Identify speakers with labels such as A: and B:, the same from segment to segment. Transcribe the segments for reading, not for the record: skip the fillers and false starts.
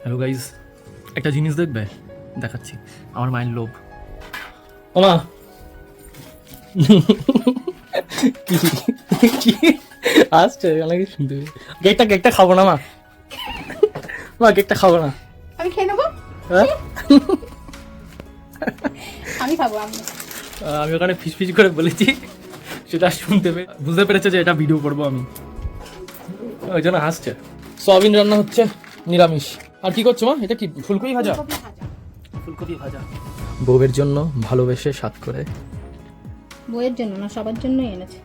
A: Hello guys, একটা জিনিস দেখবে, দেখাচ্ছি। আমার মায়ের লোভ।
B: ওমা কি কি আসছে অনেক শুনতে। কেকটা খাবো না মা, মা কেকটা খাবো না।
C: আমি খেয়ে নেবো।
B: হ্যাঁ?
C: আমি খাবো আমি।
A: আমি ওখানে ফিস করে বলেছি, সেটা শুনতে বুঝতে পেরেছে যে এটা ভিডিও করবো আমি, ওই জন্য হাসছে।
B: সয়াবিন রান্না হচ্ছে নিরামিষ। আর কি করছো মা? এটা কি ফুলকপি ভাজা?
C: কপি ভাজা।
A: ফুলকপি ভাজা।
B: বউয়ের জন্য ভালোবেসে স্বাদ করে,
C: বইয়ের জন্য না, সবার জন্যই এনেছে।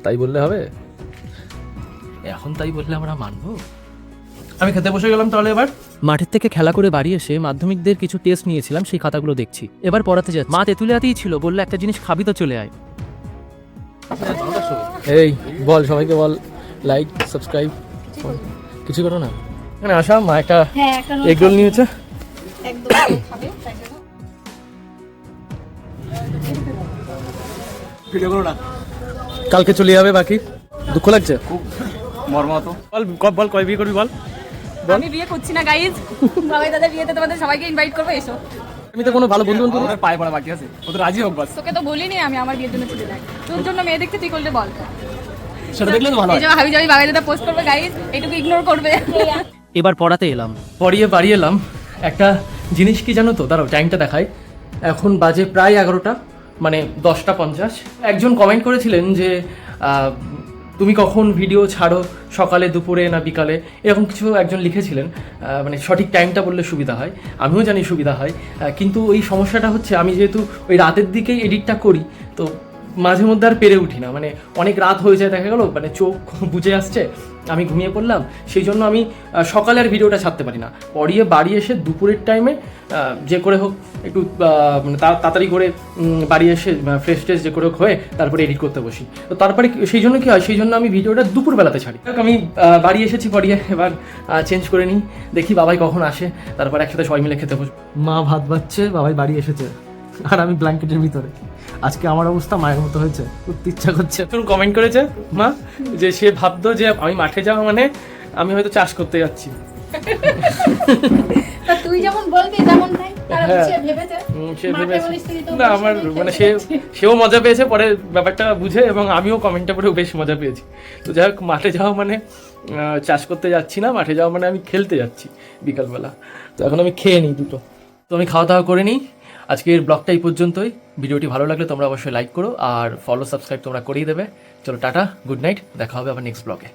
B: তাই বললে হবে?
A: এখন তাই বললে আমরা মানবো? আমি খেতে বসে গেলাম তাহলে এবার।
D: মাঠের থেকে খেলা করে বাড়ি এসে মাধ্যমিকদের কিছু টেস্ট নিয়েছিলাম, সেই খাতাগুলো দেখছি। এবার পড়াতে যাচ্ছি। মা তেঁতুলিয়াতেই ছিল, বললো একটা জিনিস খাবি তো চলে আয়।
B: এই বল সবাইকে, বল লাইক সাবস্ক্রাইব। কিছু করো না, এখানে আসা। মা একটা
C: হ্যাঁ, একটা
B: এগ রোল নিয়েছে।
C: একদম খাবে তাই জন্য।
A: ভিডিও করো না,
B: কালকে চলে যাবে, বাকি দুঃখ লাগছে।
A: মর্মাহত। বল কয় বিয়ে করবি বল।
E: আমি বিয়ে করছি না গাইজ, বাবাই দাদার বিয়েতে তোমাদের সবাইকে ইনভাইট করবো, এসো।
B: আমি তো কোনো ভালো বন্ধু বন্ধু
A: আমাদের পায়ে পড়া বাকি আছে, ওদের রাজি হোক বাস।
E: তোকে তো বলিনি আমি আমার বিয়ের জন্য চলে যাই, তোর জন্য মেয়ে দেখতে তুই করলে বল।
A: সেটা দেখলে তো ভালো
E: এই
A: হয়।
E: যে হাবি যাবি বাবাই দাদা পোস্ট করবে গাইজ, এইটুকু ইগনোর করবে।
D: এবার পড়াতে এলাম।
A: পড়িয়ে বাড়ি এলাম। একটা জিনিস কি জানো তো, দাঁড়াও টাইমটা দেখাই। এখন বাজে প্রায় 11টা, মানে 10:50। একজন কমেন্ট করেছিলেন যে তুমি কখন ভিডিও ছাড়ো, সকালে দুপুরে না বিকালে, এরকম কিছু একজন লিখেছিলেন। মানে সঠিক টাইমটা বললে সুবিধা হয়, আমিও জানি সুবিধা হয়। কিন্তু ওই সমস্যাটা হচ্ছে, আমি যেহেতু ওই রাতের দিকেই এডিটটা করি, তো মাঝে মধ্যে আর পেরে উঠি না। মানে অনেক রাত হয়ে যায়, দেখা গেল মানে চোখ বুজে আসছে, আমি ঘুমিয়ে পড়লাম। সেই জন্য আমি সকালে আর ভিডিওটা ছাড়তে পারি না। পড়িয়ে বাড়ি এসে দুপুরের টাইমে যে করে হোক একটু মানে তাড়াতাড়ি করে বাড়ি এসে ফ্রেশ ট্রেশ যে করে হোক হয়ে তারপরে এডিট করতে বসি। তো তারপরে সেই জন্য কি হয়, সেই জন্য আমি ভিডিওটা দুপুরবেলাতে ছাড়ি। আমি বাড়ি এসেছি পড়িয়ে, এবার চেঞ্জ করে নিই, দেখি বাবাই কখন আসে, তারপর একসাথে সবাই মিলে খেতে বসবো।
B: মা ভাত বাচ্ছে, বাবাই বাড়ি এসেছে, আর আমি ব্ল্যাঙ্কেটের ভিতরে। আজকে আমার অবস্থা মায়ের মতো হয়েছে, উঠতে ইচ্ছা করছে।
A: একজন কমেন্ট করেছে মা, যে সে ভাবতো যে আমি মাঠে যাওয়া মানে আমি হয়তো চাষ করতে যাচ্ছি।
C: তা তুই যেমন বলবি তেমন তাই তারা
A: হ্যাঁ।
C: সে ভেবেছে।
A: সে
C: মাঠে
A: ভেবেছে
C: বলিস তুই তো
A: না,
C: বলিস
A: আমার
C: আমি
A: মানে
C: খেলতে যাচ্ছি।
A: সেও মজা পেয়েছে পরে ব্যাপারটা বুঝে, এবং আমিও কমেন্টটা পড়ে বেশ মজা পেয়েছি। তো যাই হোক, মাঠে যাওয়া মানে চাষ করতে যাচ্ছি না, মাঠে যাওয়া মানে আমি খেলতে যাচ্ছি বিকালবেলা। তো এখন আমি খেয়ে নিই দুটো। তো আমি খাওয়া দাওয়া করে নিই। আজকের ব্লগটা এই পর্যন্তই। ভিডিওটি ভালো লাগলে তোমরা অবশ্যই লাইক করো, আর ফলো সাবস্ক্রাইব তোমরা করেই দেবে। চলো টাটা, গুড নাইট, দেখা হবে আবার নেক্সট ব্লগে।